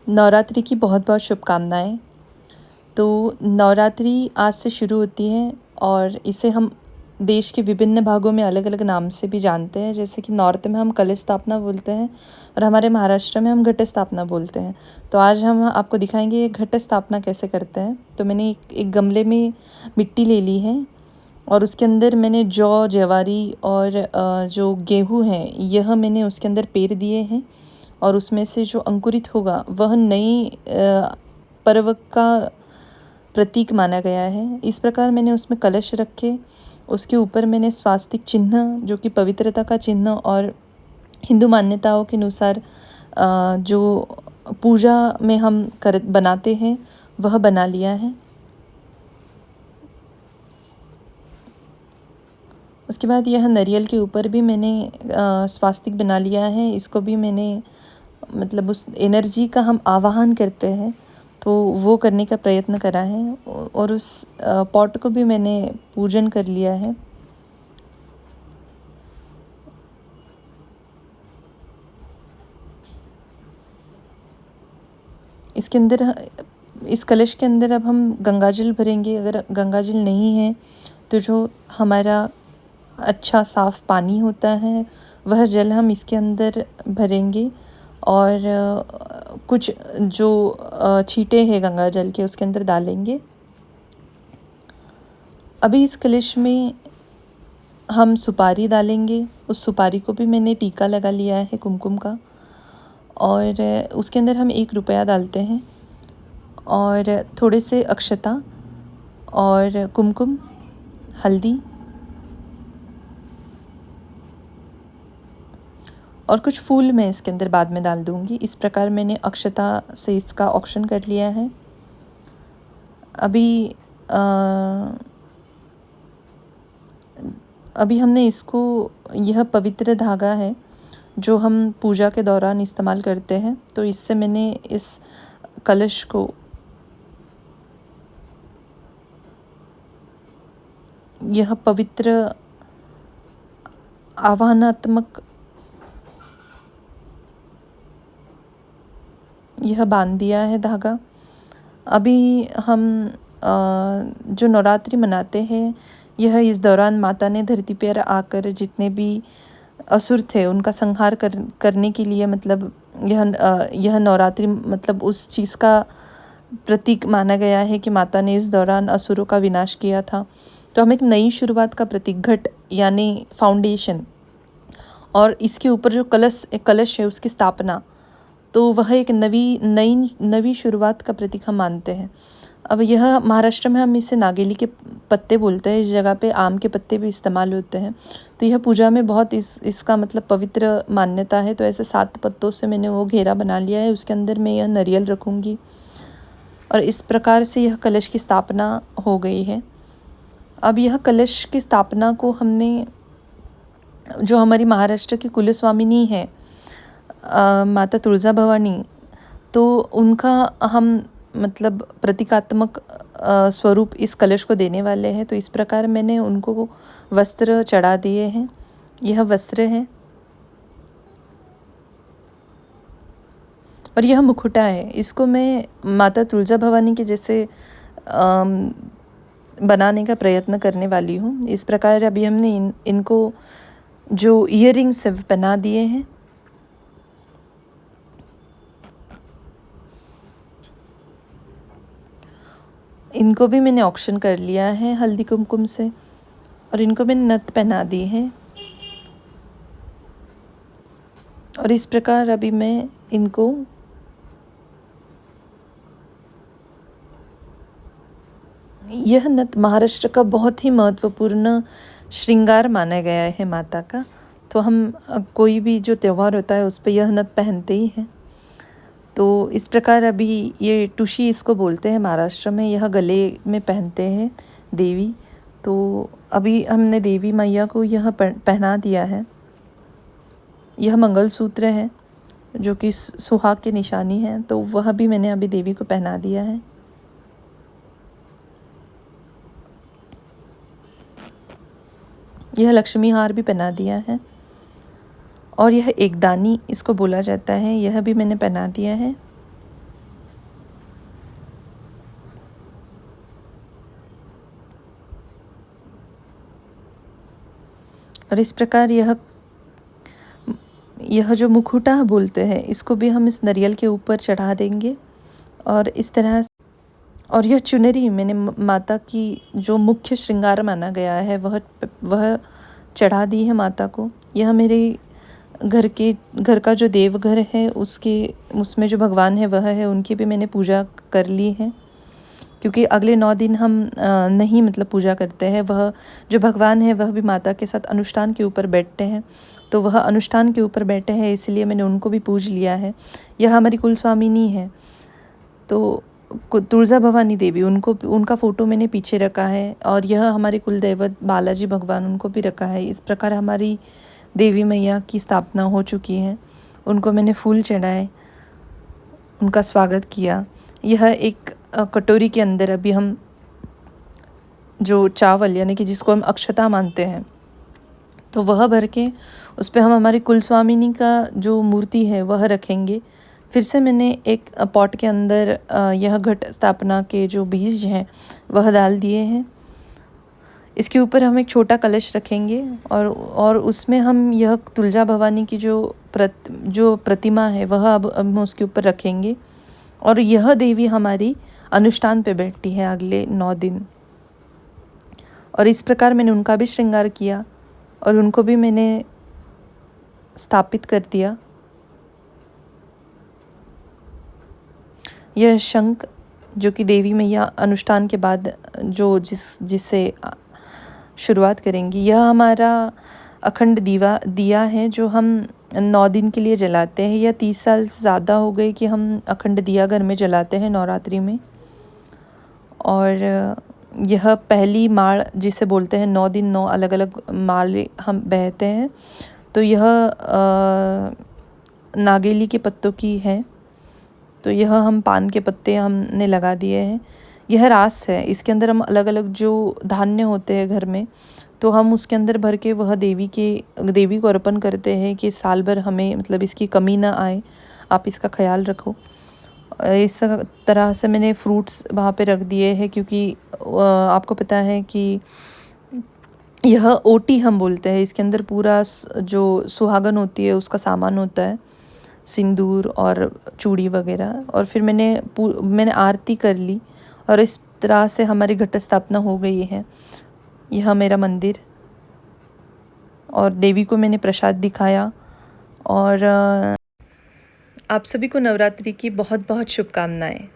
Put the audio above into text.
नवरात्रि की बहुत बहुत शुभकामनाएं। तो नवरात्रि आज से शुरू होती है और इसे हम देश के विभिन्न भागों में अलग अलग नाम से भी जानते हैं। जैसे कि नॉर्थ में हम कलश स्थापना बोलते हैं और हमारे महाराष्ट्र में हम घट स्थापना बोलते हैं। तो आज हम आपको दिखाएंगे ये घट स्थापना कैसे करते हैं। तो मैंने एक गमले में मिट्टी ले ली है और उसके अंदर मैंने जौ, ज्वारी और जो गेहूँ है यह मैंने उसके अंदर पेर दिए हैं और उसमें से जो अंकुरित होगा वह नई पर्व का प्रतीक माना गया है। इस प्रकार मैंने उसमें कलश रखे, उसके ऊपर मैंने स्वास्तिक चिन्ह जो कि पवित्रता का चिन्ह और हिंदू मान्यताओं के अनुसार जो पूजा में हम बनाते हैं वह बना लिया है। उसके बाद यह नारियल के ऊपर भी मैंने स्वास्तिक बना लिया है। इसको भी मैंने मतलब उस एनर्जी का हम आवाहन करते हैं तो वो करने का प्रयत्न करा है और उस पॉट को भी मैंने पूजन कर लिया है। इसके अंदर इस कलश के अंदर अब हम गंगाजल भरेंगे। अगर गंगाजल नहीं है तो जो हमारा अच्छा साफ़ पानी होता है वह जल हम इसके अंदर भरेंगे और कुछ जो छींटे हैं गंगा जल के उसके अंदर डालेंगे। अभी इस कलश में हम सुपारी डालेंगे। उस सुपारी को भी मैंने टीका लगा लिया है कुमकुम का और उसके अंदर हम 1 रुपया डालते हैं और थोड़े से अक्षता और कुमकुम, हल्दी और कुछ फूल मैं इसके अंदर बाद में डाल दूँगी। इस प्रकार मैंने अक्षता से इसका औक्षण कर लिया है। अभी हमने इसको, यह पवित्र धागा है जो हम पूजा के दौरान इस्तेमाल करते हैं, तो इससे मैंने इस कलश को यह पवित्र आह्वानात्मक यह बांध दिया है धागा। अभी हम जो नवरात्रि मनाते हैं यह इस दौरान माता ने धरती पर आकर जितने भी असुर थे उनका संहार करने के लिए, मतलब यह नवरात्रि मतलब उस चीज़ का प्रतीक माना गया है कि माता ने इस दौरान असुरों का विनाश किया था। तो हम एक नई शुरुआत का प्रतीक घट यानी फाउंडेशन और इसके ऊपर जो कलश है उसकी स्थापना, तो वह एक नई शुरुआत का प्रतीक हम मानते हैं। अब यह महाराष्ट्र में हम इसे नागेली के पत्ते बोलते हैं। इस जगह पे आम के पत्ते भी इस्तेमाल होते हैं। तो यह पूजा में बहुत इसका मतलब पवित्र मान्यता है। तो ऐसे 7 पत्तों से मैंने वो घेरा बना लिया है। उसके अंदर मैं यह नारियल रखूँगी और इस प्रकार से यह कलश की स्थापना हो गई है। अब यह कलश की स्थापना को हमने, जो हमारी महाराष्ट्र की कुलस्वामिनी है माता तुलजा भवानी, तो उनका हम मतलब प्रतीकात्मक स्वरूप इस कलश को देने वाले हैं। तो इस प्रकार मैंने उनको वस्त्र चढ़ा दिए हैं। यह वस्त्र है और यह मुखुटा है। इसको मैं माता तुलजा भवानी के जैसे बनाने का प्रयत्न करने वाली हूँ। इस प्रकार अभी हमने इनको जो ईयरिंग्स पहना दिए हैं। इनको भी मैंने औक्षण कर लिया है हल्दी कुमकुम से और इनको मैंने नथ पहना दी है और इस प्रकार अभी मैं इनको यह नथ महाराष्ट्र का बहुत ही महत्वपूर्ण श्रृंगार माना गया है माता का। तो हम कोई भी जो त्यौहार होता है उस पर यह नथ पहनते ही हैं। तो इस प्रकार अभी ये टुशी इसको बोलते हैं महाराष्ट्र में, यह गले में पहनते हैं देवी। तो अभी हमने देवी मैया को यह पहना दिया है। यह मंगलसूत्र है जो कि सुहाग की निशानी है, तो वह भी मैंने अभी देवी को पहना दिया है। यह लक्ष्मी हार भी पहना दिया है और यह एक दानी इसको बोला जाता है, यह भी मैंने पहना दिया है। और इस प्रकार यह जो मुखौटा बोलते हैं, इसको भी हम इस नारियल के ऊपर चढ़ा देंगे। और इस तरह और यह चुनरी मैंने माता की जो मुख्य श्रृंगार माना गया है वह चढ़ा दी है माता को। यह मेरे घर का जो देवघर है उसमें जो भगवान है वह है, उनकी भी मैंने पूजा कर ली है, क्योंकि अगले 9 दिन हम नहीं मतलब पूजा करते हैं। वह जो भगवान है वह भी माता के साथ अनुष्ठान के ऊपर बैठते हैं, तो वह अनुष्ठान के ऊपर बैठे हैं, इसलिए मैंने उनको भी पूज लिया है। यह हमारी कुल स्वामिनी है, तो तुलजा भवानी देवी उनका फ़ोटो मैंने पीछे रखा है। और यह हमारे कुल दैवत बालाजी भगवान, उनको भी रखा है। इस प्रकार हमारी देवी मैया की स्थापना हो चुकी है। उनको मैंने फूल चढ़ाए, उनका स्वागत किया। यह एक कटोरी के अंदर अभी हम जो चावल यानी कि जिसको हम अक्षता मानते हैं, तो वह भर के उस पर हम हमारी कुलस्वामिनी का जो मूर्ति है वह रखेंगे। फिर से मैंने एक पॉट के अंदर यह घट स्थापना के जो बीज हैं वह डाल दिए हैं। इसके ऊपर हम एक छोटा कलश रखेंगे और उसमें हम यह तुलजा भवानी की जो प्रतिमा है वह अब हम उसके ऊपर रखेंगे। और यह देवी हमारी अनुष्ठान पे बैठती है अगले 9 दिन। और इस प्रकार मैंने उनका भी श्रृंगार किया और उनको भी मैंने स्थापित कर दिया। यह शंख जो कि देवी मैया अनुष्ठान के बाद जिससे शुरुआत करेंगी, यह हमारा अखंड दिया है जो हम 9 दिन के लिए जलाते हैं। या 30 साल से ज़्यादा हो गए कि हम अखंड दिया घर में जलाते हैं नवरात्रि में। और यह पहली माळ जिसे बोलते हैं, 9 दिन 9 अलग अलग माले हम बहते हैं, तो यह नागेली के पत्तों की है। तो यह हम पान के पत्ते हमने लगा दिए हैं। यह रास है, इसके अंदर हम अलग अलग जो धान्य होते हैं घर में, तो हम उसके अंदर भर के वह देवी को अर्पण करते हैं कि साल भर हमें मतलब इसकी कमी ना आए, आप इसका ख्याल रखो। इस तरह से मैंने फ्रूट्स वहाँ पे रख दिए हैं, क्योंकि आपको पता है कि यह ओटी हम बोलते हैं। इसके अंदर पूरा जो सुहागन होती है उसका सामान होता है, सिंदूर और चूड़ी वगैरह। और फिर मैंने आरती कर ली और इस तरह से हमारी घट स्थापना हो गई है। यह मेरा मंदिर, और देवी को मैंने प्रसाद दिखाया। और आप सभी को नवरात्रि की बहुत बहुत शुभकामनाएं।